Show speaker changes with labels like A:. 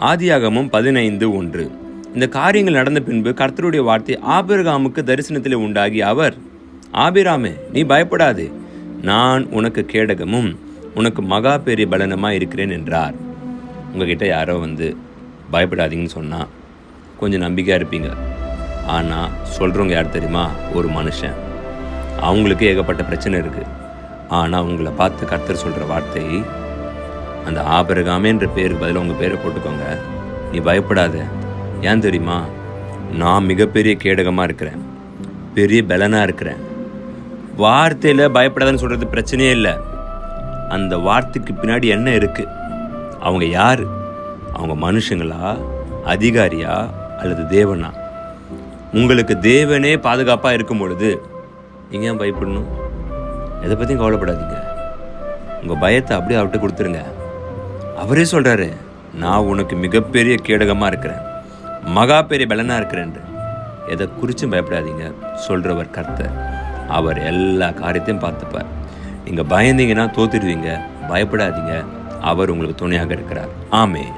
A: ஆதியாகமம் 15:1. இந்த காரியங்கள் நடந்த பின்பு கர்த்தருடைய வார்த்தை ஆபிரகாமுக்கு தரிசனத்தில் உண்டாகி அவர், ஆபிராமே, நீ பயப்படாதே, நான் உனக்கு கேடகமும் உனக்கு மகா பெரிய பலனமாக இருக்கிறேன் என்றார். உங்ககிட்ட யாரோ பயப்படாதீங்கன்னு சொன்னால் கொஞ்சம் நம்பிக்கையாக இருப்பீங்க. ஆனால் சொல்கிறவங்க யார் தெரியுமா? ஒரு மனுஷன். அவங்களுக்கு ஏகப்பட்ட பிரச்சனை இருக்குது. ஆனால் உங்களை பார்த்து கர்த்தர் சொல்கிற வார்த்தை, அந்த ஆபிரகாமேன்ற பேருக்கு பதிலாக உங்கள் பேரை போட்டுக்கோங்க, நீ பயப்படாத. ஏன் தெரியுமா? நான் மிகப்பெரிய கேடகமாக இருக்கிறேன், பெரிய பலனாக இருக்கிறேன். வார்த்தையில் பயப்படாதன்னு சொல்கிறது பிரச்சனையே இல்லை. அந்த வார்த்தைக்கு பின்னாடி என்ன இருக்குது? அவங்க யார்? அவங்க மனுஷங்களா, அதிகாரியா, அல்லது தேவனா? உங்களுக்கு தேவனே பாதுகாப்பாக இருக்கும் பொழுது நீங்கள் ஏன் பயப்படணும்? எதை பற்றியும் கவலைப்படாதீங்க. உங்கள் பயத்தை அப்படியே அவர்கிட்ட கொடுத்துருங்க. அவரே சொல்கிறாரு, நான் உனக்கு மிகப்பெரிய கேடகமாக இருக்கிறேன், மகா பெரிய பலனாக இருக்கிறேன். எதை குறிச்சும் பயப்படாதீங்க. சொல்கிறவர் கர்த்தர். அவர் எல்லா காரியத்தையும் பார்த்துப்பார். நீங்கள் பயந்தீங்கன்னா தோத்துடுவீங்க. பயப்படாதீங்க. அவர் உங்களுக்கு துணையாக இருக்கிறார். ஆமென்.